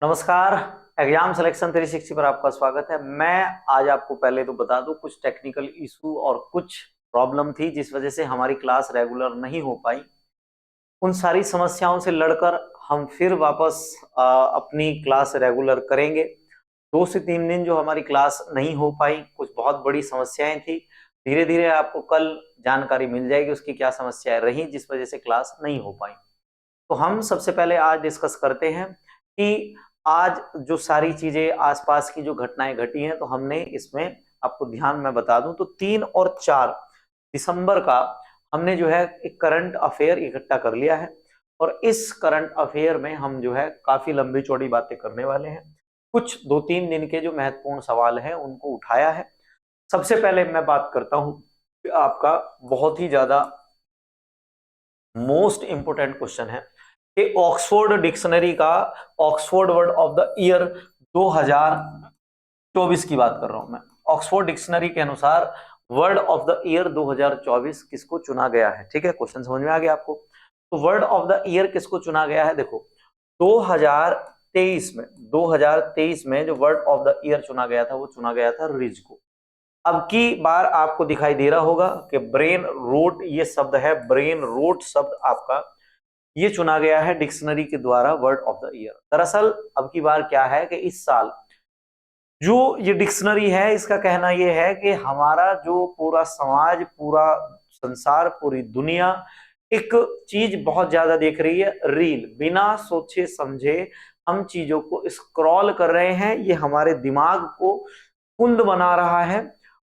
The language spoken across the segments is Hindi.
नमस्कार। एग्जाम सिलेक्शन 360 पर आपका स्वागत है। मैं आज आपको पहले तो बता दूं, कुछ टेक्निकल इशू और कुछ प्रॉब्लम थी जिस वजह से हमारी क्लास रेगुलर नहीं हो पाई। उन सारी समस्याओं से लड़कर हम फिर वापस अपनी क्लास रेगुलर करेंगे। 2 से 3 दिन जो हमारी क्लास नहीं हो पाई, कुछ बहुत बड़ी समस्याएं थी। धीरे धीरे आपको कल जानकारी मिल जाएगी उसकी क्या समस्याएं रही जिस वजह से क्लास नहीं हो पाई। तो हम सबसे पहले आज डिस्कस करते हैं कि आज जो सारी चीजें आसपास की जो घटनाएं घटी हैं, तो हमने इसमें आपको ध्यान में बता दूं तो 3 और 4 दिसंबर का हमने जो है एक करंट अफेयर इकट्ठा कर लिया है। और इस करंट अफेयर में हम जो है काफी लंबी चौड़ी बातें करने वाले हैं। कुछ 2-3 दिन के जो महत्वपूर्ण सवाल हैं उनको उठाया है। सबसे पहले मैं बात करता हूं कि आपका बहुत ही ज्यादा मोस्ट इंपोर्टेंट क्वेश्चन है कि ऑक्सफोर्ड डिक्शनरी का Oxford word of the year 2024 की बात कर रहा हूं मैं। ऑक्सफोर्ड डिक्शनरी के अनुसार वर्ड ऑफ द ईयर 2024 किसको चुना गया है? ठीक है, क्वेश्चन समझ में आ गया आपको। तो वर्ड ऑफ द ईयर किसको चुना गया है? देखो, 2023 में 2023 में जो वर्ड ऑफ द ईयर चुना गया था वो चुना गया था रिज को। अब की बार आपको दिखाई दे रहा होगा कि ब्रेन रोट ये शब्द है, ब्रेन रोट शब्द आपका ये चुना गया है डिक्शनरी के द्वारा वर्ड ऑफ द ईयर। दरअसल अब की बार क्या है कि इस साल जो ये डिक्शनरी है इसका कहना ये है कि हमारा जो पूरा समाज, पूरा संसार, पूरी दुनिया एक चीज बहुत ज्यादा देख रही है, रील। बिना सोचे समझे हम चीजों को स्क्रॉल कर रहे हैं, ये हमारे दिमाग को कुंद बना रहा है।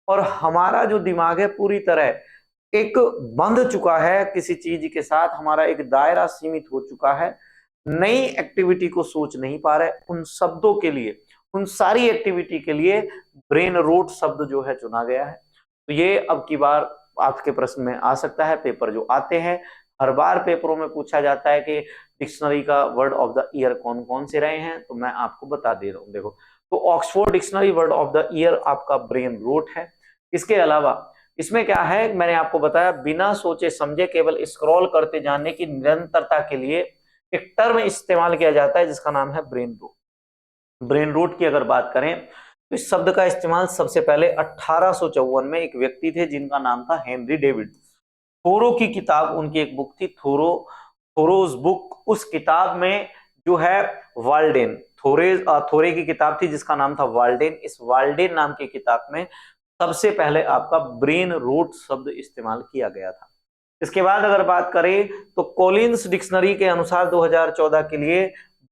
और हमारा जो दिमाग है पूरी तरह एक बंध चुका है किसी चीज के साथ, हमारा एक दायरा सीमित हो चुका है। नई एक्टिविटी को सोच नहीं पा रहे। उन शब्दों के लिए, उन सारी एक्टिविटी के लिए ब्रेन रोट शब्द जो है चुना गया है। तो ये अब की बार आपके प्रश्न में आ सकता है। पेपर जो आते हैं, हर बार पेपरों में पूछा जाता है कि डिक्शनरी का वर्ड ऑफ द ईयर कौन कौन से रहे हैं, तो मैं आपको बता दे रहा हूं। देखो, तो Oxford dictionary word of the year आपका ब्रेन रोट है। इसके अलावा इसमें क्या है, मैंने आपको बताया बिना सोचे समझे केवल स्क्रॉल करते जाने की निरंतरता के लिए एक टर्म इस्तेमाल किया जाता है जिसका नाम है ब्रेन रोट। ब्रेन रोट की अगर बात करें तो इस शब्द का इस्तेमाल सबसे पहले 1854 में एक व्यक्ति थे जिनका नाम था हेनरी डेविड थोरो की किताब, उनकी एक बुक थी थोरोज बुक। उस किताब में जो है वाल्डेन, थोरे की किताब थी जिसका नाम था वाल्डेन। इस वाल्डेन नाम की किताब में सबसे पहले आपका ब्रेन रोट शब्द इस्तेमाल किया गया था। इसके बाद अगर बात करें तो कॉलिंस डिक्शनरी के अनुसार 2014 के लिए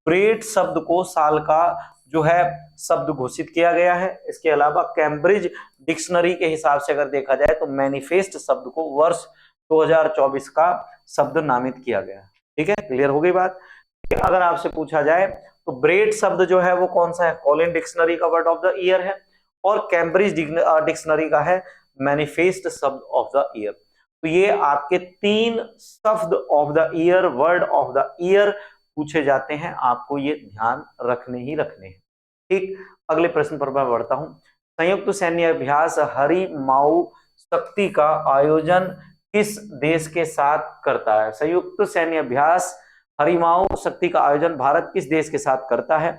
ब्रेड शब्द को साल का जो है शब्द घोषित किया गया है। इसके अलावा कैम्ब्रिज डिक्शनरी के हिसाब से अगर देखा जाए तो मैनिफेस्ट शब्द को वर्ष 2024 का शब्द नामित किया गया है। ठीक है, क्लियर हो गई बात। अगर आपसे पूछा जाए तो ब्रेड शब्द जो है वो कौन सा है? कॉलिन डिक्शनरी का वर्ड ऑफ द ईयर है और कैम्ब्रिज डिक्शनरी का है मैनिफेस्ट शब्द ऑफ द ईयर। तो ये आपके 3 शब्द of the year, word of the year पूछे जाते हैं, आपको ये ध्यान रखने ही रखने हैं। ठीक, अगले प्रश्न पर मैं बढ़ता हूं। संयुक्त सैन्य अभ्यास हरि माऊ शक्ति का आयोजन किस देश के साथ करता है? संयुक्त सैन्य अभ्यास हरिमाऊ शक्ति का आयोजन भारत किस देश के साथ करता है?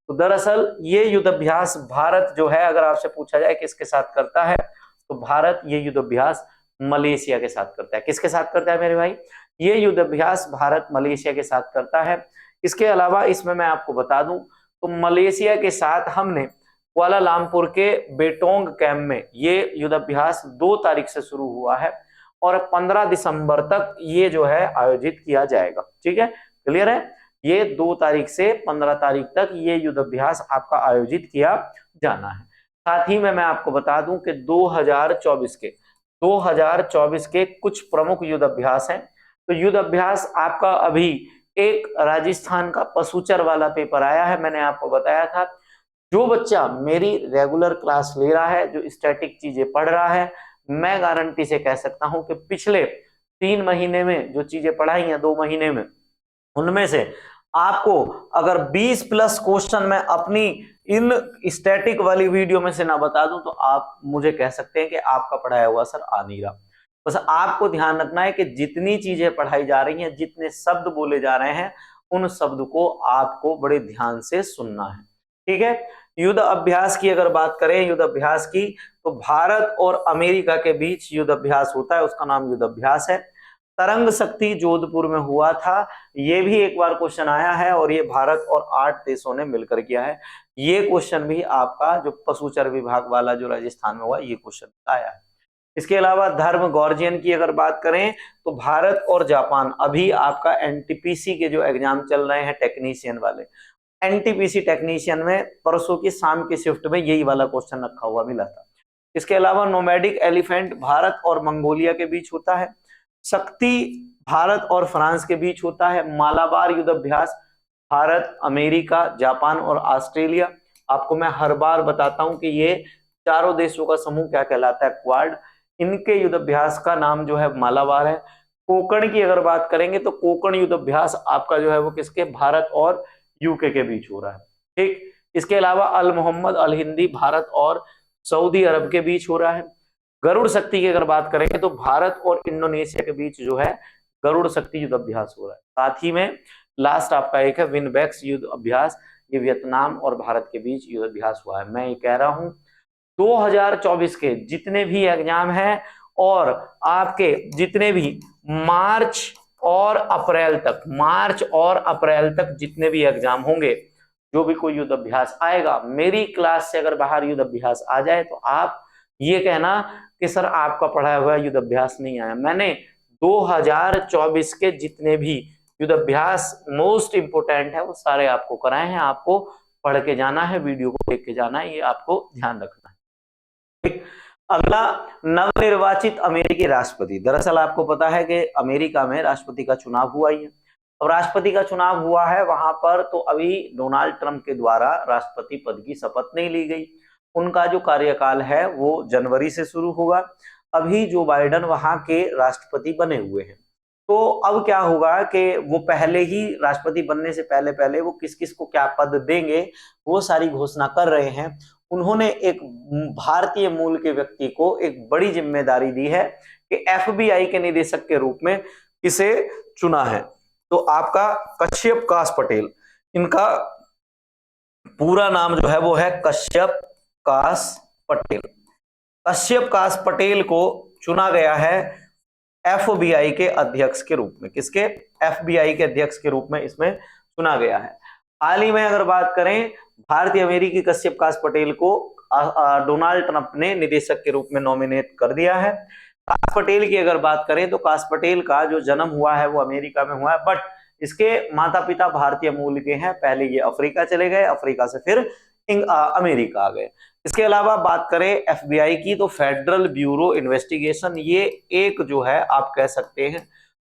तो दरअसल ये युद्ध अभ्यास भारत जो है, अगर आपसे पूछा जाए किसके साथ करता है, तो भारत ये युद्ध अभ्यास मलेशिया के साथ करता है। किसके साथ करता है मेरे भाई? ये युद्ध अभ्यास भारत मलेशिया के साथ करता है। इसके अलावा इसमें मैं आपको बता दूं तो मलेशिया के साथ हमने कुआलालंपुर के बेटोंग कैंप में ये युद्ध अभ्यास 2 तारीख से शुरू हुआ है और 15 दिसंबर तक ये जो है आयोजित किया जाएगा। ठीक है, क्लियर है? ये 2 तारीख से 15 तारीख तक ये युद्ध अभ्यास आपका आयोजित किया जाना है। साथ ही में मैं आपको बता दूं कि 2024 के कुछ प्रमुख युद्ध अभ्यास हैं। तो युद्ध अभ्यास आपका अभी एक राजस्थान का पशुचर वाला पेपर आया है। मैंने आपको बताया था जो बच्चा मेरी रेगुलर क्लास ले रहा है, जो स्टैटिक चीजें पढ़ रहा है, मैं गारंटी से कह सकता हूं कि पिछले 3 महीने में जो चीजें पढ़ाई हैं 2 महीने में, उनमें से आपको अगर 20 प्लस क्वेश्चन मैं अपनी इन स्टैटिक वाली वीडियो में से ना बता दूं तो आप मुझे कह सकते हैं कि आपका पढ़ाया हुआ असर आ नहीं रहा। बस आपको ध्यान रखना है कि जितनी चीजें पढ़ाई जा रही हैं, जितने शब्द बोले जा रहे हैं, उन शब्द को आपको बड़े ध्यान से सुनना है, ठीक है। युद्ध अभ्यास की अगर बात करें, युद्ध अभ्यास की, तो भारत और अमेरिका के बीच युद्ध अभ्यास होता है, उसका नाम युद्ध अभ्यास है। तरंग शक्ति जोधपुर में हुआ था, ये भी एक बार क्वेश्चन आया है, और ये भारत और 8 देशों ने मिलकर किया है। ये क्वेश्चन भी आपका जो पशुचर विभाग वाला जो राजस्थान में हुआ, ये क्वेश्चन आया है। इसके अलावा धर्म गॉर्जियन की अगर बात करें, तो भारत और जापान, अभी आपका एनटीपीसी के जो एग्जाम चल रहे हैं टेक्नीशियन वाले, एनटीपीसी टेक्नीशियन में परसों की शाम की शिफ्ट में यही वाला क्वेश्चन रखा हुआ मिला था। इसके अलावा नोमैडिक एलिफेंट भारत और मंगोलिया के बीच होता है। शक्ति भारत और फ्रांस के बीच होता है। मालाबार युद्ध अभ्यास भारत, अमेरिका, जापान और ऑस्ट्रेलिया। आपको मैं हर बार बताता हूं कि ये चारों देशों का समूह क्या कहलाता है, क्वाड। इनके युद्ध अभ्यास का नाम जो है मालाबार है। कोकण की अगर बात करेंगे तो कोकण युद्ध अभ्यास आपका जो है वो किसके, भारत और यूके के बीच हो रहा है, ठीक। इसके अलावा अल मोहम्मद अल हिंदी भारत और सऊदी अरब के बीच हो रहा है। गरुड़ शक्ति की अगर बात करेंगे तो भारत और इंडोनेशिया के बीच जो है गरुड़ शक्ति युद्ध अभ्यास हो रहा है। साथ ही में लास्ट आपका एक है विनबैक्स युद्ध अभ्यास, ये वियतनाम और भारत के बीच युद्ध अभ्यास हुआ है। मैं ये कह रहा हूं 2024 के जितने भी एग्जाम हैं और आपके जितने भी मार्च और अप्रैल तक जितने भी एग्जाम होंगे, जो भी कोई युद्ध अभ्यास आएगा, मेरी क्लास से अगर बाहर युद्ध अभ्यास आ जाए तो आप ये कहना कि सर आपका पढ़ाया हुआ युद्ध अभ्यास नहीं आया। मैंने 2024 के जितने भी युद्ध अभ्यास मोस्ट इंपोर्टेंट है वो सारे आपको कराए हैं। आपको पढ़ के जाना है, वीडियो को देख के जाना है, ये आपको ध्यान रखना है। अगला, नवनिर्वाचित अमेरिकी राष्ट्रपति। दरअसल आपको पता है कि अमेरिका में राष्ट्रपति का चुनाव हुआ ही है। अब राष्ट्रपति का चुनाव हुआ है वहां पर, तो अभी डोनाल्ड ट्रंप के द्वारा राष्ट्रपति पद की शपथ नहीं ली गई। उनका जो कार्यकाल है वो जनवरी से शुरू होगा। अभी जो बाइडन वहां के राष्ट्रपति बने हुए हैं, तो अब क्या होगा कि वो पहले ही राष्ट्रपति बनने से पहले पहले वो किस किस को क्या पद देंगे वो सारी घोषणा कर रहे हैं। उन्होंने एक भारतीय मूल के व्यक्ति को एक बड़ी जिम्मेदारी दी है कि एफबीआई के निदेशक के रूप में इसे चुना है। तो आपका कश्यप कास पटेल, इनका पूरा नाम जो है वो है कश्यप कास पटेल। कश्यप कास पटेल को चुना गया है एफबीआई के अध्यक्ष के रूप में। किसके, एफबीआई के अध्यक्ष के रूप में इसमें चुना गया है। हाल ही में अगर बात करें, भारतीय अमेरिकी कश्यप कास पटेल को डोनाल्ड ट्रंप ने निदेशक के रूप में नॉमिनेट कर दिया है। कास पटेल की अगर बात करें तो कास पटेल का जो जन्म हुआ है वो अमेरिका में हुआ है, बट इसके माता पिता भारतीय मूल के हैं। पहले ये अफ्रीका चले गए, अफ्रीका से फिर अमेरिका आ गए। इसके अलावा बात करें एफबीआई की, तो फेडरल ब्यूरो इन्वेस्टिगेशन, ये एक जो है आप कह सकते हैं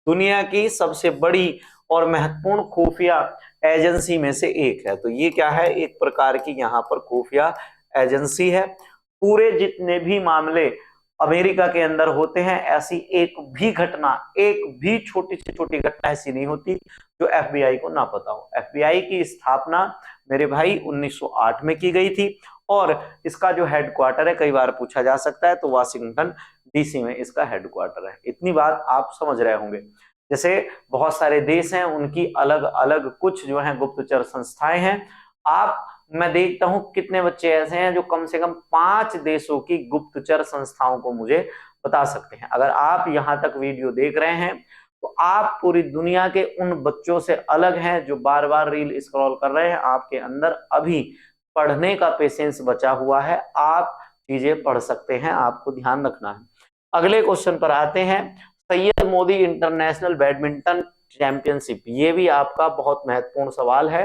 दुनिया की सबसे बड़ी और महत्वपूर्ण खुफिया एजेंसी में से एक है। तो ये क्या है, एक प्रकार की यहाँ पर खुफिया एजेंसी है। पूरे जितने भी मामले अमेरिका के अंदर होते हैं, ऐसी एक भी घटना, एक भी छोटी से छोटी घटना ऐसी नहीं होती जो एफबीआई को ना पता हो। एफबीआई की स्थापना मेरे भाई 1908 में की गई थी, और इसका जो हेडक्वार्टर है, कई बार पूछा जा सकता है, तो वाशिंगटन डीसी में इसका हेडक्वार्टर है। इतनी बात आप समझ रहे होंगे। जैसे बहुत सारे देश हैं, उनकी अलग अलग कुछ जो है गुप्तचर संस्थाएं हैं। मैं देखता हूं कितने बच्चे ऐसे हैं जो कम से कम 5 देशों की गुप्तचर संस्थाओं को मुझे बता सकते हैं। अगर आप यहां तक वीडियो देख रहे हैं तो आप पूरी दुनिया के उन बच्चों से अलग हैं जो बार बार रील स्क्रॉल कर रहे हैं। आपके अंदर अभी पढ़ने का पेशेंस बचा हुआ है, आप चीजें पढ़ सकते हैं, आपको ध्यान रखना है। अगले क्वेश्चन पर आते हैं, Syed Modi international badminton championship. ये भी आपका बहुत महत्वपूर्ण सवाल है।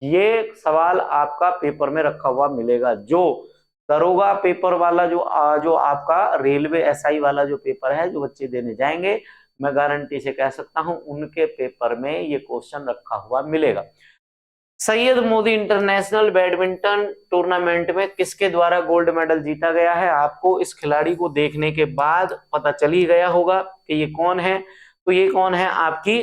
ये सवाल आपका पेपर में रखा हुआ मिलेगा। जो दरोगा पेपर वाला जो आपका रेलवे एसआई वाला जो पेपर है, जो बच्चे देने जाएंगे, मैं गारंटी से कह सकता हूं उनके पेपर में ये क्वेश्चन रखा हुआ मिलेगा। Syed Modi international badminton tournament में किसके द्वारा गोल्ड मेडल जीता गया है? आपको इस खिलाड़ी को देखने के बाद पता चल ही गया होगा कि ये कौन है। तो ये कौन है, आपकी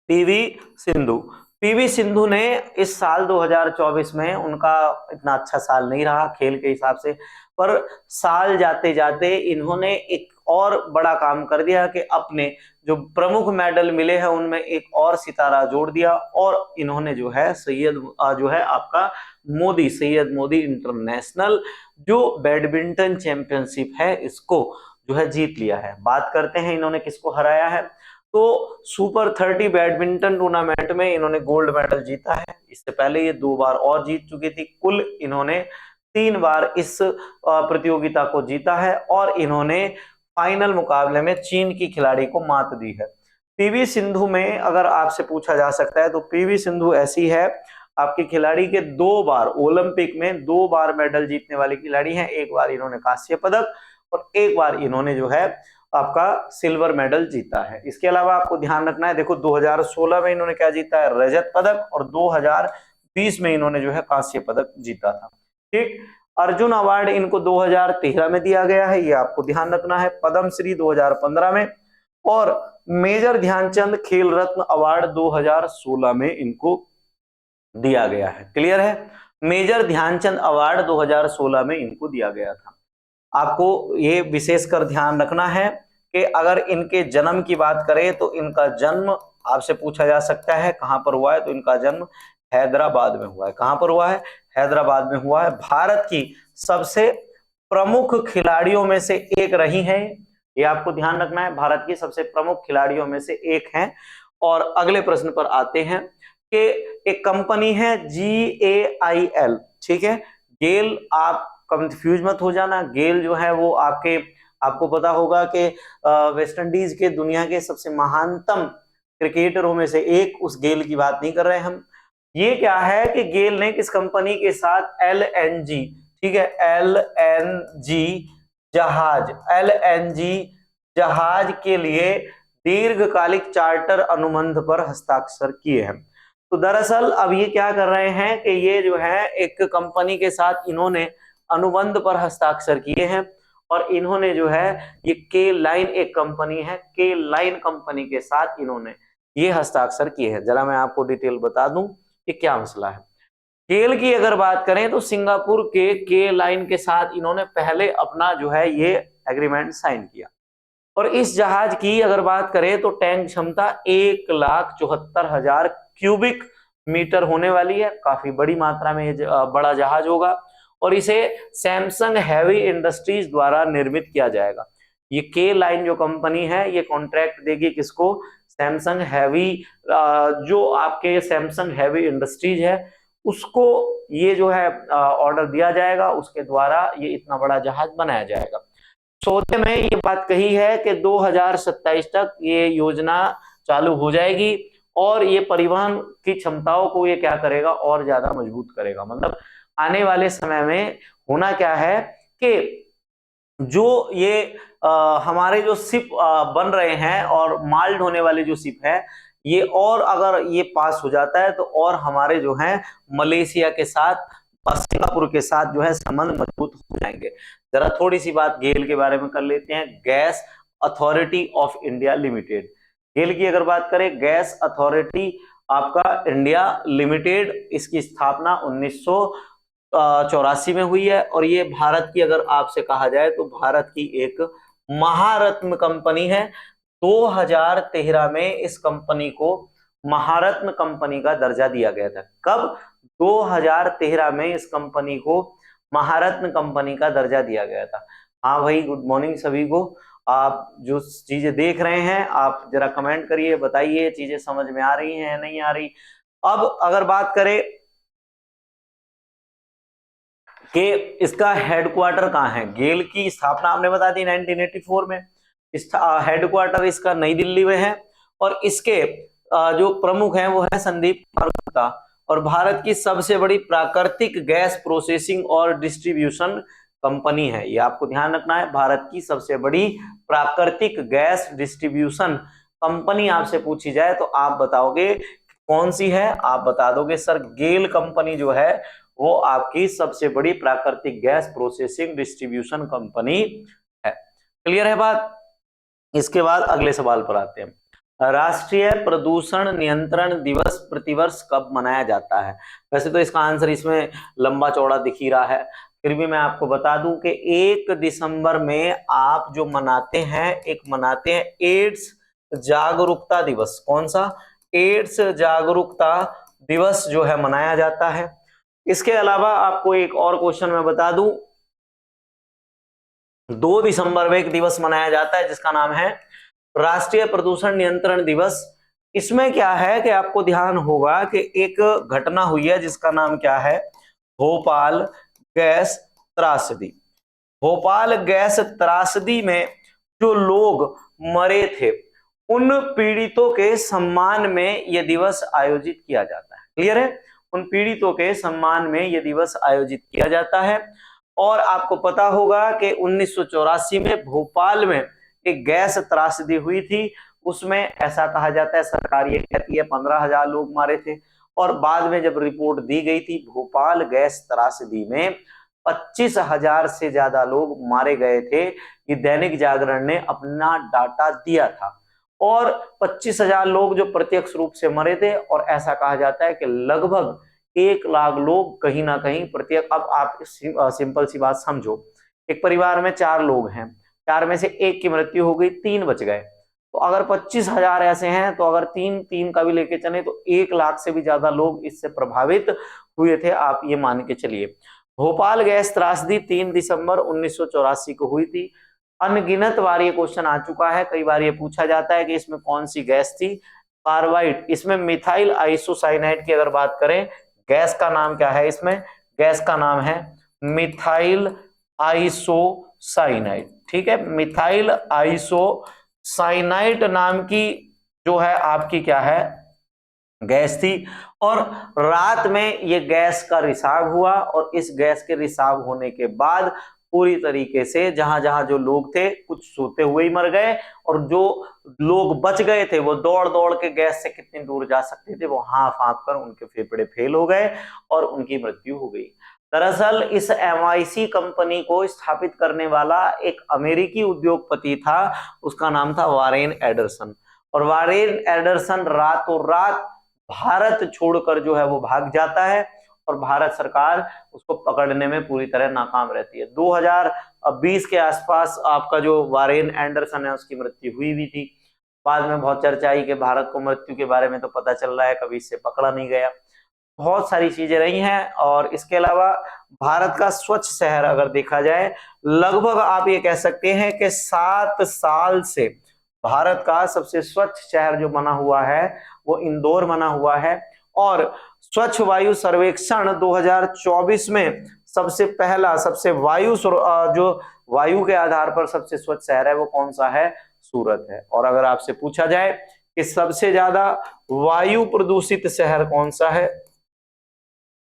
पीवी सिंधु। पीवी सिंधु ने इस साल 2024 में, उनका इतना अच्छा साल नहीं रहा खेल के हिसाब से, पर साल जाते जाते इन्होंने एक और बड़ा काम कर दिया कि अपने जो प्रमुख मेडल मिले हैं उनमें एक और सितारा जोड़ दिया, और इन्होंने जो है जो है आपका सैयद मोदी इंटरनेशनल जो बैडमिंटन चैंपियनशिप है इसको जो है जीत लिया है। बात करते हैं इन्होंने किसको हराया है, तो सुपर 30 बैडमिंटन टूर्नामेंट में इन्होंने गोल्ड मेडल जीता है। इससे पहले ये 2 बार और जीत चुकी थी। कुल इन्होंने 3 बार इस प्रतियोगिता को जीता है, और इन्होंने फाइनल मुकाबले में चीन की खिलाड़ी को मात दी है। पीवी सिंधु में अगर आपसे पूछा जा सकता है तो पीवी सिंधु ऐसी है आपकी खिलाड़ी के 2 बार ओलंपिक में 2 बार मेडल जीतने वाली खिलाड़ी हैं। एक बार इन्होंने कांस्य पदक और एक बार इन्होंने जो है आपका सिल्वर मेडल जीता है। इसके अलावा आपको ध्यान रखना है, देखो 2016 में इन्होंने क्या जीता है, रजत पदक, और 2020 में इन्होंने जो है कांस्य पदक जीता था। ठीक, अर्जुन अवार्ड इनको 2013 में दिया गया है, ये आपको ध्यान रखना है। पद्मश्री 2015 में, और मेजर ध्यानचंद खेल रत्न अवार्ड 2016 में इनको दिया गया है। क्लियर है, मेजर ध्यानचंद अवार्ड 2016 में इनको दिया गया था। आपको ये विशेषकर ध्यान रखना है कि अगर इनके जन्म की बात करें तो इनका जन्म आपसे पूछा जा सकता है कहां पर हुआ है, तो इनका जन्म हैदराबाद में हुआ है। कहां पर हुआ है, हैदराबाद में हुआ है। भारत की सबसे प्रमुख खिलाड़ियों में से एक रही है, ये आपको ध्यान रखना है, भारत की सबसे प्रमुख खिलाड़ियों में से एक हैं। और अगले प्रश्न पर आते हैं कि एक कंपनी है GAIL, ठीक है, गेल, आप कंफ्यूज मत हो जाना। गेल जो है वो आपको पता होगा कि वेस्ट इंडीज के दुनिया के सबसे महानतम क्रिकेटरों में से एक, उस गेल की बात नहीं कर रहे हैं हम। ये क्या है कि गेल ने किस कंपनी के साथ LNG, ठीक है, LNG जहाज के लिए दीर्घकालिक चार्टर अनुबंध पर हस्ताक्षर किए हैं। तो दरअसल अब ये क्या कर रहे हैं कि ये जो है एक कंपनी के साथ इन्होंने अनुबंध पर हस्ताक्षर किए हैं, और इन्होंने जो है ये के लाइन एक कंपनी है, के लाइन कंपनी के साथ इन्होंने ये हस्ताक्षर किए हैं। जरा मैं आपको डिटेल बता दूं कि क्या मसला है। केल की अगर बात करें तो सिंगापुर के लाइन के साथ इन्होंने पहले अपना जो है ये एग्रीमेंट साइन किया, और इस जहाज की अगर बात करें तो टैंक क्षमता 1,74,000 क्यूबिक मीटर होने वाली है। काफी बड़ी मात्रा में ये बड़ा जहाज होगा, और इसे सैमसंग हैवी इंडस्ट्रीज द्वारा निर्मित किया जाएगा। ये के लाइन जो कंपनी है ये कॉन्ट्रैक्ट देगी किसको, सैमसंग हैवी, जो आपके सैमसंग हैवी इंडस्ट्रीज है उसको ये जो है ऑर्डर दिया जाएगा, उसके द्वारा ये इतना बड़ा जहाज बनाया जाएगा। सौदे में ये बात कही है कि 2027 तक ये योजना चालू हो जाएगी, और ये परिवहन की क्षमताओं को ये क्या करेगा, और ज्यादा मजबूत करेगा। मतलब आने वाले समय में होना क्या है कि जो ये हमारे जो शिप बन रहे हैं और माल ढोने वाले जो शिप है ये, और अगर ये पास हो जाता है तो और हमारे जो है मलेशिया के साथ और सिंगापुर के साथ जो है संबंध मजबूत हो जाएंगे। जरा थोड़ी सी बात गेल के बारे में कर लेते हैं। Gas authority of India limited, GAIL की अगर बात करें, गैस अथॉरिटी आपका इंडिया लिमिटेड, इसकी स्थापना 1984 में हुई है, और ये भारत की अगर आपसे कहा जाए तो भारत की एक महारत्न कंपनी है। 2013 में इस कंपनी को महारत्न कंपनी का दर्जा दिया गया था। कब, 2013 में इस कंपनी को महारत्न कंपनी का दर्जा दिया गया था। हाँ भाई, गुड मॉर्निंग सभी को। आप जो चीजें देख रहे हैं आप जरा कमेंट करिए, बताइए चीजें समझ में आ रही हैं या नहीं आ रही। अब अगर बात करें कि इसका हेडक्वार्टर कहाँ है, गेल की स्थापना आपने बता दी 1984 में, हेडक्वार्टर इसका नई दिल्ली में है, और इसके जो प्रमुख हैं वो है संदीप कुमार गुप्ता, और भारत की सबसे बड़ी प्राकृतिक गैस प्रोसेसिंग और डिस्ट्रीब्यूशन कंपनी है। ये आपको ध्यान रखना है, भारत की सबसे बड़ी प्राकृतिक गैस डिस्ट्रीब्यूशन कंपनी आपसे पूछी जाए तो आप बताओगे कौन सी है, आप बता दोगे सर गेल कंपनी जो है वो आपकी सबसे बड़ी प्राकृतिक गैस प्रोसेसिंग डिस्ट्रीब्यूशन कंपनी है। क्लियर है बात। इसके बाद अगले सवाल पर आते हैं। राष्ट्रीय प्रदूषण नियंत्रण दिवस प्रतिवर्ष कब मनाया जाता है? वैसे तो इसका आंसर इसमें लंबा चौड़ा दिख ही रहा है, फिर भी मैं आपको बता दूं कि 1 दिसंबर में आप जो मनाते हैं, एक मनाते हैं एड्स जागरूकता दिवस, कौन सा, एड्स जागरूकता दिवस जो है मनाया जाता है। इसके अलावा आपको एक और क्वेश्चन मैं बता दूं, 2 दिसंबर में एक दिवस मनाया जाता है जिसका नाम है राष्ट्रीय प्रदूषण नियंत्रण दिवस। इसमें क्या है कि आपको ध्यान होगा कि एक घटना हुई है जिसका नाम क्या है, भोपाल गैस त्रासदी। भोपाल गैस त्रासदी में जो लोग मरे थे उन पीड़ितों के सम्मान में यह दिवस आयोजित किया जाता है। क्लियर है, उन पीड़ितों के सम्मान में यह दिवस आयोजित किया जाता है। और आपको पता होगा कि 1984 में भोपाल में एक गैस त्रासदी हुई थी, उसमें ऐसा कहा जाता है, सरकार ये कहती है 15,000 लोग मारे थे। और बाद में जब रिपोर्ट दी गई थी, भोपाल गैस त्रासदी में 25,000 से ज्यादा लोग मारे गए थे। ये दैनिक जागरण ने अपना डाटा दिया था। और 25,000 लोग जो प्रत्यक्ष रूप से मरे थे, और ऐसा कहा जाता है कि लगभग 1 लाख लोग कहीं ना कहीं प्रत्यक्ष। अब आप सिंपल सी बात समझो, एक परिवार में 4 लोग हैं, 4 में से 1 की मृत्यु हो गई, 3 बच गए। तो अगर 25,000 ऐसे हैं, तो अगर 3 का भी लेके चले तो 1 लाख से भी ज्यादा लोग इससे प्रभावित हुए थे, आप ये मान के चलिए। भोपाल गैस त्रासदी 3 दिसंबर 1984 को हुई थी। अनगिनत बार ये क्वेश्चन आ चुका है, कई बार ये पूछा जाता है कि इसमें कौन सी गैस थी, कार्बाइड। इसमें मिथाइल आइसोसाइनाइड की अगर बात करें, गैस का नाम क्या है, इसमें गैस का नाम है मिथाइल आइसोसाइनाइड। ठीक है, मिथाइल आइसोसाइनाइड नाम की जो है आपकी क्या है, गैस थी। और रात में ये गैस का रिसाव हुआ, और इस गैस के रिसाव होने के बाद पूरी तरीके से जहां जहां जो लोग थे, कुछ सोते हुए ही मर गए, और जो लोग बच गए थे वो दौड़ दौड़ के गैस से कितनी दूर जा सकते थे, वो हाँफ हाँफ कर उनके फेफड़े फेल हो गए और उनकी मृत्यु हो गई। दरअसल इस MIC कंपनी को स्थापित करने वाला एक अमेरिकी उद्योगपति था, उसका नाम था वारेन एडरसन। और वारेन एडरसन रातों रात भारत छोड़कर जो है वो भाग जाता है, और भारत सरकार उसको पकड़ने में पूरी तरह नाकाम रहती है। 2020 के आसपास आपका जो वारेन एंडरसन है उसकी मृत्यु हुई भी थी। बाद में बहुत चर्चा आई कि भारत को मृत्यु के बारे में तो पता चल रहा है, कभी इससे पकड़ा नहीं गया। बहुत सारी चीजें रही हैं। और इसके अलावा भारत का स्वच्छ शहर अगर देखा जाए, लगभग आप ये कह सकते हैं कि 7 साल से भारत का सबसे स्वच्छ शहर जो बना हुआ है वो इंदौर बना हुआ है। और स्वच्छ वायु सर्वेक्षण 2024 में सबसे पहला, सबसे जो वायु के आधार पर सबसे स्वच्छ शहर है वो कौन सा है, सूरत है। और अगर आपसे पूछा जाए कि सबसे ज्यादा वायु प्रदूषित शहर कौन सा है,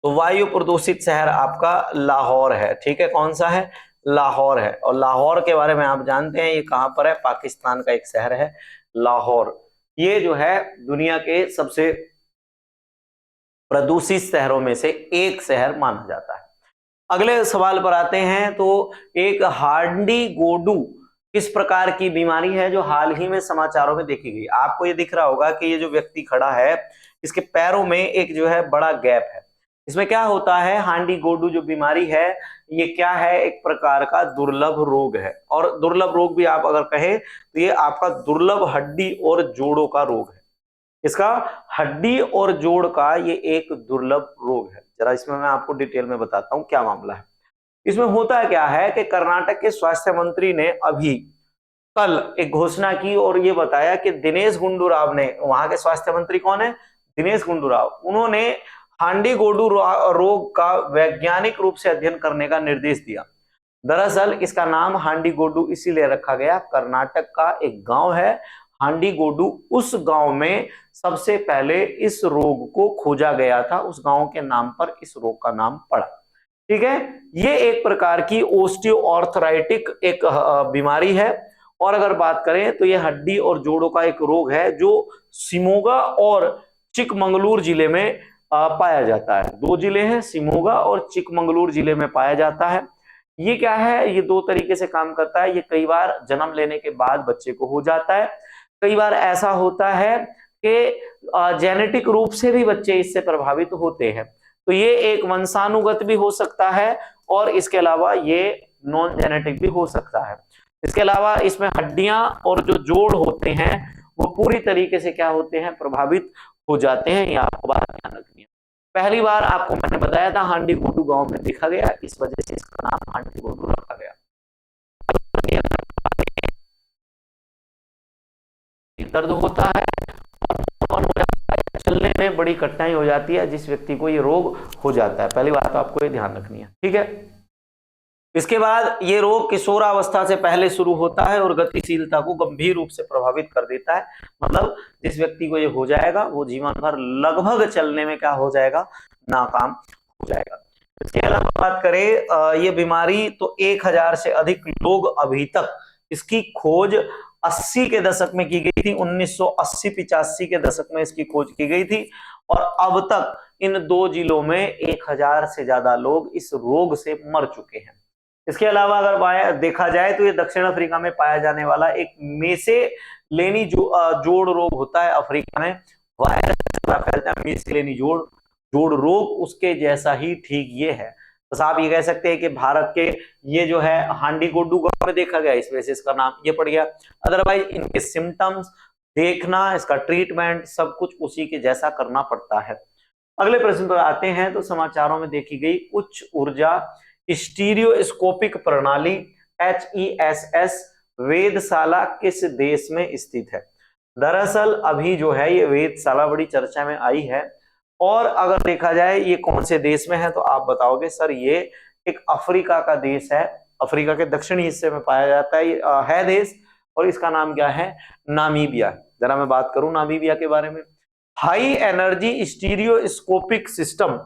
तो वायु प्रदूषित शहर आपका लाहौर है। ठीक है, कौन सा है, लाहौर है। और लाहौर के बारे में आप जानते हैं ये कहां पर है, पाकिस्तान का एक शहर है लाहौर। ये जो है दुनिया के सबसे प्रदूषित शहरों में से एक शहर माना जाता है। अगले सवाल पर आते हैं। तो एक हांडी गोडू किस प्रकार की बीमारी है जो हाल ही में समाचारों में देखी गई। आपको ये दिख रहा होगा कि ये जो व्यक्ति खड़ा है इसके पैरों में एक जो है बड़ा गैप है। इसमें क्या होता है, हांडी गोडू जो बीमारी है ये क्या है, एक प्रकार का दुर्लभ रोग है। और दुर्लभ रोग भी आप अगर कहें तो ये आपका दुर्लभ हड्डी और जोड़ों का रोग है। इसका हड्डी और जोड़ का ये एक दुर्लभ रोग है। जरा इसमें मैं आपको डिटेल में बताता हूं क्या मामला है। इसमें होता क्या है कि कर्नाटक के स्वास्थ्य मंत्री ने अभी कल एक घोषणा की और ये बताया कि दिनेश गुंडू राव ने, वहां के स्वास्थ्य मंत्री कौन है, दिनेश गुंडू राव, उन्होंने हांडी गोडू रोग का वैज्ञानिक रूप से अध्ययन करने का निर्देश दिया। दरअसल इसका नाम हांडी गोडू इसीलिए रखा गया, कर्नाटक का एक गांव है हांडी गोडू, उस गांव में सबसे पहले इस रोग को खोजा गया था, उस गांव के नाम पर इस रोग का नाम पड़ा। ठीक है, ये एक प्रकार की ओस्टियोआर्थराइटिक एक बीमारी है। और अगर बात करें तो ये हड्डी और जोड़ों का एक रोग है जो शिमोगा और चिकमंगलूर जिले में पाया जाता है। 2 जिले हैं, शिमोगा और चिकमंगलूर जिले में पाया जाता है। ये क्या है, ये 2 तरीके से काम करता है। ये कई बार जन्म लेने के बाद बच्चे को हो जाता है, कई बार ऐसा होता है कि जेनेटिक रूप से भी बच्चे इससे प्रभावित होते हैं। तो ये एक वंशानुगत भी हो सकता है और इसके अलावा ये नॉन जेनेटिक भी हो सकता है। इसके अलावा इसमें हड्डियां और जो जोड़ होते हैं वो पूरी तरीके से क्या होते हैं, प्रभावित हो जाते हैं। ये आपको बात ध्यान रखनी है। पहली बार आपको मैंने बताया था हांडी गोडू गांव में देखा गया, इस वजह से इसका नाम हांडी गोडू रखा गया। दर्द होता है और चलने में बड़ी कठिनाई हो जाती है जिस व्यक्ति को ये रोग हो जाता है। पहली बात तो आपको ये ध्यान रखनी है, ठीक है। इसके बाद ये रोग किशोरावस्था से पहले शुरू होता है और गतिशीलता को गंभीर रूप से प्रभावित कर देता है। मतलब जिस व्यक्ति को ये हो जाएगा वो जीवन भर लगभग चलने में क्या हो जाएगा, नाकाम हो जाएगा। इसके अलावा बात करें ये बीमारी तो 1000 से अधिक लोग अभी तक इसकी खोज 80 के दशक में की गई थी, 1980-85 के दशक में इसकी खोज की गई थी और अब तक इन 2 जिलों में 1000 से ज्यादा लोग इस रोग से मर चुके हैं। इसके अलावा अगर देखा जाए तो ये दक्षिण अफ्रीका में पाया जाने वाला एक मेसेलेनी जोड़ रोग होता है। अफ्रीका में वायरस फैलता है मेसेलेनी जोड़ रोग, उसके जैसा ही ठीक ये है। बस आप ये कह सकते हैं कि भारत के ये जो है हांडी गोडू गांव में देखा गया, इस वजह से इसका नाम ये पड़ गया। अदरवाइज इनके सिम्टम्स देखना, इसका ट्रीटमेंट सब कुछ उसी के जैसा करना पड़ता है। अगले प्रश्न पर आते हैं। तो समाचारों में देखी गई उच्च ऊर्जा स्टीरियोस्कोपिक प्रणाली HESS वेधशाला किस देश में स्थित है? दरअसल अभी जो है ये वेधशाला बड़ी चर्चा में आई है और अगर देखा जाए ये कौन से देश में है तो आप बताओगे सर ये एक अफ्रीका का देश है, अफ्रीका के दक्षिणी हिस्से में पाया जाता है देश और इसका नाम क्या है, नामीबिया। जरा मैं बात करूं नामीबिया के बारे में। हाई एनर्जी स्टीरियोस्कोपिक सिस्टम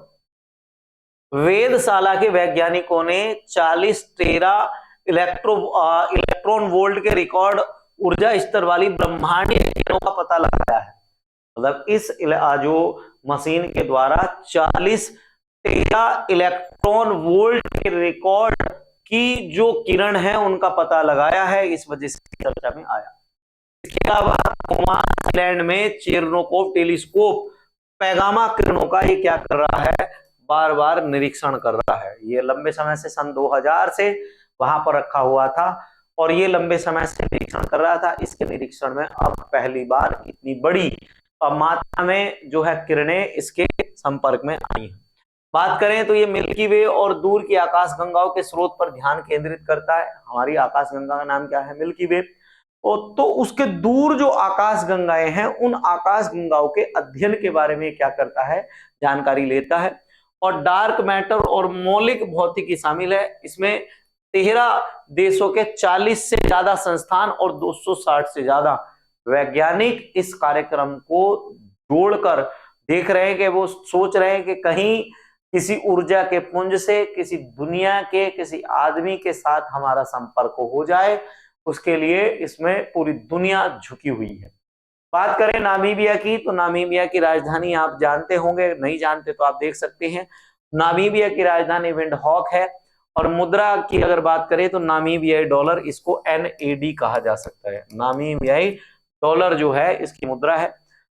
वेधशाला के वैज्ञानिकों ने 40 टेरा इलेक्ट्रॉन वोल्ट के रिकॉर्ड ऊर्जा स्तर वाली ब्रह्मांडीय किरणों का पता लगाया है। मतलब इस जो मशीन के द्वारा 40 टेरा इलेक्ट्रॉन वोल्ट के रिकॉर्ड की जो किरण है उनका पता लगाया है, इस वजह से चर्चा में आया। इसके अलावा ओमान आइलैंड में चेरनोकोव टेलीस्कोप पैगामा किरणों का ये क्या कर रहा है, बार बार निरीक्षण कर रहा है। ये लंबे समय से सन 2000 से वहां पर रखा हुआ था और ये लंबे समय से निरीक्षण कर रहा था। इसके निरीक्षण में अब पहली बार इतनी बड़ी मात्रा में जो है किरणें इसके संपर्क में आई हैं। बात करें तो ये मिल्की वे और दूर की आकाशगंगाओं के स्रोत पर ध्यान केंद्रित करता है। हमारी आकाशगंगा का नाम क्या है, मिल्की वे। तो उसके दूर जो आकाशगंगाएं हैं उन आकाशगंगाओं के अध्ययन के बारे में क्या करता है, जानकारी लेता है। और डार्क मैटर और मौलिक भौतिकी शामिल है। इसमें 13 देशों के 40 से ज्यादा संस्थान और 260 से ज्यादा वैज्ञानिक इस कार्यक्रम को जोड़कर देख रहे हैं कि वो सोच रहे हैं कि कहीं किसी ऊर्जा के पुंज से किसी दुनिया के किसी आदमी के साथ हमारा संपर्क हो जाए, उसके लिए इसमें पूरी दुनिया झुकी हुई है। बात करें नामीबिया की तो नामीबिया की राजधानी आप जानते होंगे, नहीं जानते तो आप देख सकते हैं। नामीबिया की राजधानी विंडहॉक है और मुद्रा की अगर बात करें तो नामीबियाई डॉलर, इसको NAD कहा जा सकता है। नामीबियाई डॉलर जो है इसकी मुद्रा है।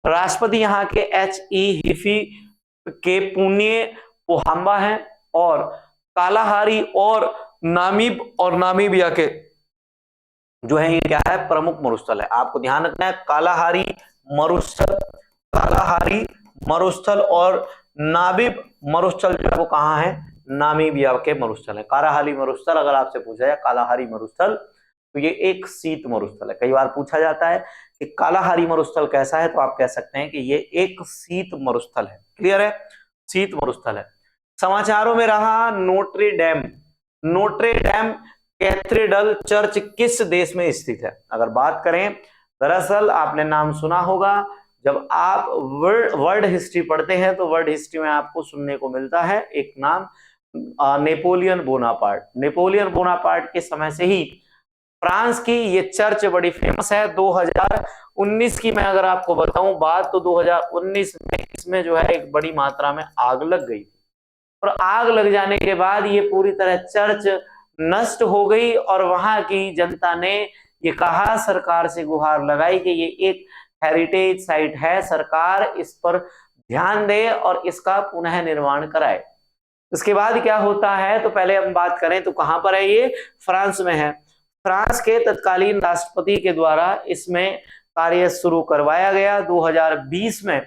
राष्ट्रपति यहाँ के HE हिफी के पुण्य पोहाम्बा है और कालाहारी और नामीबिया के जो है ये क्या है, प्रमुख मरुस्थल है। आपको ध्यान रखना है कालाहारी मरुस्थल और नाबीब मरुस्थल जो है वो कहाँ है, नामीबिया के मरुस्थल है। कालाहारी मरुस्थल अगर आपसे पूछा जाए कालाहारी मरुस्थल तो ये एक शीत मरुस्थल है। कई बार पूछा जाता है कि कालाहारी मरुस्थल कैसा है तो आप कह सकते हैं कि ये एक शीत मरुस्थल है। क्लियर है, शीत मरुस्थल है। समाचारों में रहा नोट्रे डेम कैथेड्रल चर्च किस देश में स्थित है? अगर बात करें, दरअसल आपने नाम सुना होगा, जब आप वर्ल्ड हिस्ट्री पढ़ते हैं तो वर्ल्ड हिस्ट्री में आपको सुनने को मिलता है एक नाम, नेपोलियन बोनापार्ट के समय से ही फ्रांस की ये चर्च बड़ी फेमस है। 2019 की मैं अगर आपको बताऊं बात तो 2019 में इसमें जो है एक बड़ी मात्रा में आग लग गई और आग लग जाने के बाद ये पूरी तरह चर्च नष्ट हो गई और वहां की जनता ने ये कहा, सरकार से गुहार लगाई कि ये एक हेरिटेज साइट है, सरकार इस पर ध्यान दे और इसका पुनः निर्माण कराए। इसके बाद क्या होता है, तो पहले हम बात करें तो कहां पर है, ये फ्रांस में है। फ्रांस के तत्कालीन राष्ट्रपति के द्वारा इसमें कार्य शुरू करवाया गया 2020 में।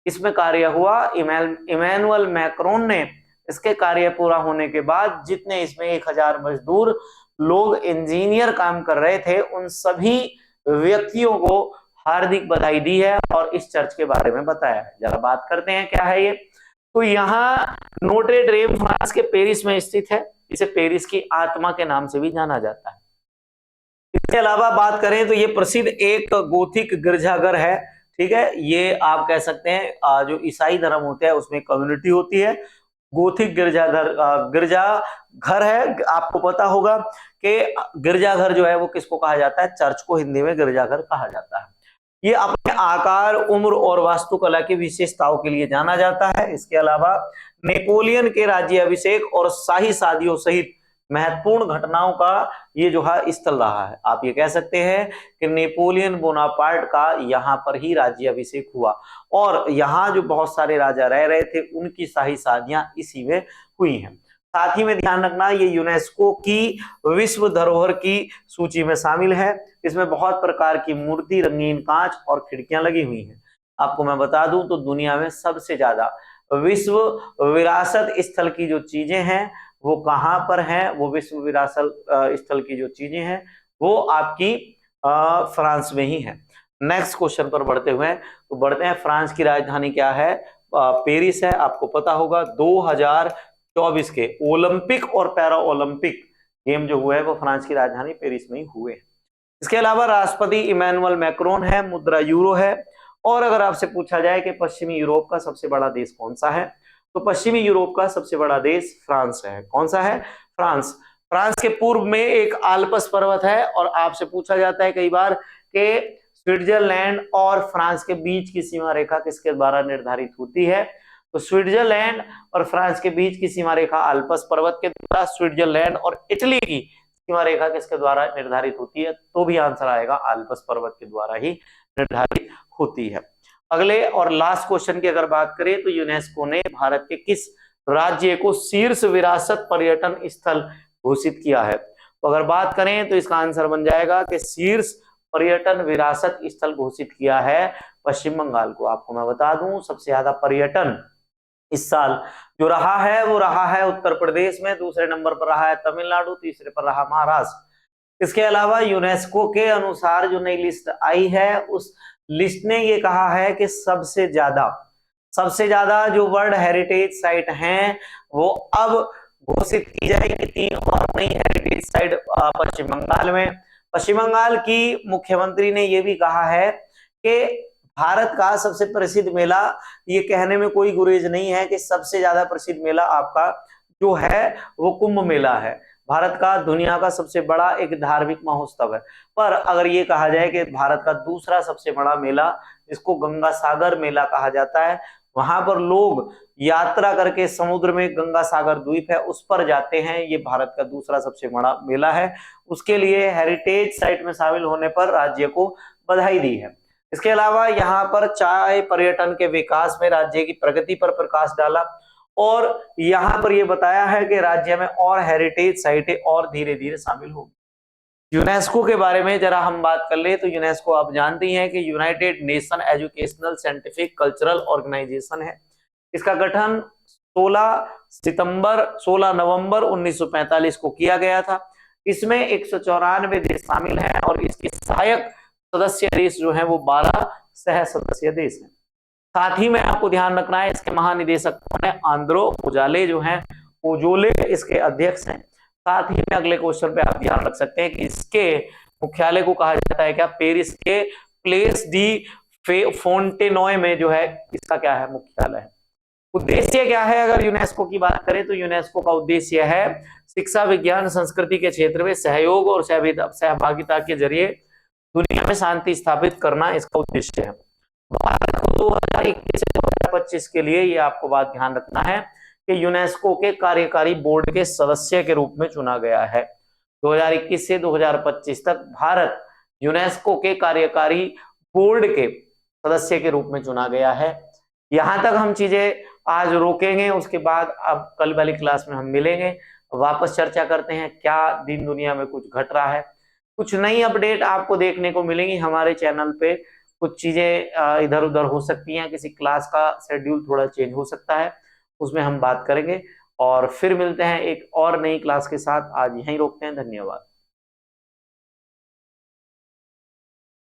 इसमें कार्य हुआ, इमैनुअल मैक्रोन ने इसके कार्य पूरा होने के बाद जितने इसमें 1000 मजदूर लोग इंजीनियर काम कर रहे थे उन सभी व्यक्तियों को हार्दिक बधाई दी है और इस चर्च के बारे में बताया है। जरा बात करते हैं क्या है ये। तो यहाँ नोट्रे डेम फ्रांस के पेरिस में स्थित है, इसे पेरिस की आत्मा के नाम से भी जाना जाता है। इसके अलावा बात करें तो ये प्रसिद्ध एक गोथिक गिरजाघर है, ठीक है। ये आप कह सकते हैं जो ईसाई धर्म होते हैं उसमें कम्युनिटी होती है, गोथिक गिरजाघर है। आपको पता होगा कि गिरजाघर जो है वो किसको कहा जाता है, चर्च को हिंदी में गिरजाघर कहा जाता है। ये अपने आकार, उम्र और वास्तुकला की विशेषताओं के लिए जाना जाता है। इसके अलावा नेपोलियन के राज्याभिषेक और शाही शादियों सहित महत्वपूर्ण घटनाओं का ये जो है स्थल रहा है। आप ये कह सकते हैं कि नेपोलियन बोनापार्ट का यहाँ पर ही राज्याभिषेक हुआ और यहाँ जो बहुत सारे राजा रह रहे थे उनकी शाही शादियां इसी में हुई हैं। साथ ही में ध्यान रखना ये यूनेस्को की विश्व धरोहर की सूची में शामिल है। इसमें बहुत प्रकार की मूर्ति, रंगीन कांच और खिड़कियां लगी हुई हैं। आपको मैं बता दूं तो दुनिया में सबसे ज्यादा विश्व विरासत स्थल की जो चीजें हैं वो कहां पर हैं, वो विश्व विरासत स्थल की जो चीजें हैं वो आपकी फ्रांस में ही है। नेक्स्ट क्वेश्चन पर बढ़ते हुए तो बढ़ते हैं, फ्रांस की राजधानी क्या है, पेरिस है। आपको पता होगा 2024 के ओलंपिक और पैरा ओलंपिक गेम जो हुए हैं वो फ्रांस की राजधानी पेरिस में ही हुए हैं। इसके अलावा राष्ट्रपति इमैनुअल मैक्रोन है, मुद्रा यूरो है। और अगर आपसे पूछा जाए कि पश्चिमी यूरोप का सबसे बड़ा देश कौन सा है, तो पश्चिमी यूरोप का सबसे बड़ा देश फ्रांस है। कौन सा है, फ्रांस। फ्रांस के पूर्व में एक आल्प्स पर्वत है और आपसे पूछा जाता है कई बार कि स्विट्जरलैंड और फ्रांस के बीच की सीमा रेखा किसके द्वारा निर्धारित होती है, तो स्विट्जरलैंड और फ्रांस के बीच की सीमा रेखा आल्प्स पर्वत के द्वारा, स्विट्जरलैंड और इटली की सीमा रेखा किसके द्वारा निर्धारित होती है, तो भी आंसर आएगा आल्प्स पर्वत के द्वारा ही निर्धारित होती है। अगले और लास्ट क्वेश्चन की अगर बात करें तो यूनेस्को ने भारत के किस राज्य को शीर्ष विरासत पर्यटन स्थल घोषित किया है, तो अगर बात करें तो इसका आंसर बन जाएगा कि शीर्ष पर्यटन विरासत स्थल घोषित किया है पश्चिम बंगाल को। आपको मैं बता दूं सबसे ज्यादा पर्यटन इस साल जो रहा है वो रहा है उत्तर प्रदेश में, दूसरे नंबर पर रहा है तमिलनाडु, तीसरे पर रहा महाराष्ट्र। इसके अलावा यूनेस्को के अनुसार जो नई लिस्ट आई है उस लिस्ट ने ये कहा है कि सबसे ज्यादा जो वर्ल्ड हेरिटेज साइट हैं वो अब घोषित की जाएगी। 3 और नई हेरिटेज साइट पश्चिम बंगाल में। पश्चिम बंगाल की मुख्यमंत्री ने ये भी कहा है कि भारत का सबसे प्रसिद्ध मेला, ये कहने में कोई गुरेज नहीं है कि सबसे ज्यादा प्रसिद्ध मेला आपका जो है वो कुंभ मेला है। भारत का दुनिया का सबसे बड़ा एक धार्मिक महोत्सव है। पर अगर ये कहा जाए कि भारत का दूसरा सबसे बड़ा मेला जिसको गंगा सागर मेला कहा जाता है, वहां पर लोग यात्रा करके समुद्र में गंगा सागर द्वीप है उस पर जाते हैं, ये भारत का दूसरा सबसे बड़ा मेला है। उसके लिए हेरिटेज साइट में शामिल होने पर राज्य को बधाई दी है। इसके अलावा यहाँ पर चाय पर्यटन के विकास में राज्य की प्रगति पर प्रकाश डाला और यहाँ पर यह बताया है कि राज्य में और हेरिटेज साइटें और धीरे धीरे शामिल होगी। यूनेस्को के बारे में जरा हम बात कर ले तो यूनेस्को आप जानती हैं कि United Nation Educational Scientific Cultural Organization है। इसका गठन 16 नवंबर 1945 को किया गया था। इसमें 194 देश शामिल हैं और इसके सहायक सदस्य देश जो हैं वो 12 सह सदस्य देश हैं। साथ ही में आपको ध्यान रखना है इसके महानिदेशक कौन है, आंद्रो ओजाले जो हैं, ओजोले इसके अध्यक्ष हैं। साथ ही में अगले क्वेश्चन पे आप ध्यान रख सकते हैं कि इसके मुख्यालय को कहा जाता है क्या, पेरिस के प्लेस डी फोंटेनॉय में जो है इसका क्या है, मुख्यालय है। उद्देश्य क्या है अगर यूनेस्को की बात करें तो यूनेस्को का उद्देश्य है शिक्षा, विज्ञान, संस्कृति के क्षेत्र में सहयोग और सहभागिता के जरिए दुनिया में शांति स्थापित करना इसका उद्देश्य है। भारत को 2021 से 2025 के लिए ये आपको बात ध्यान रखना है कि यूनेस्को के कार्यकारी बोर्ड के सदस्य के रूप में चुना गया है। 2021 से 2025 तक भारत यूनेस्को के कार्यकारी बोर्ड के सदस्य के रूप में चुना गया है। यहां तक हम चीजें आज रोकेंगे, उसके बाद अब कल वाली क्लास में हम मिलेंगे, वापस चर्चा करते हैं क्या दिन दुनिया में कुछ घट रहा है। कुछ नई अपडेट आपको देखने को मिलेंगी हमारे चैनल पे। कुछ चीजें इधर उधर हो सकती हैं, किसी क्लास का शेड्यूल थोड़ा चेंज हो सकता है, उसमें हम बात करेंगे। और फिर मिलते हैं एक और नई क्लास के साथ। आज यहीं रोकते हैं, धन्यवाद।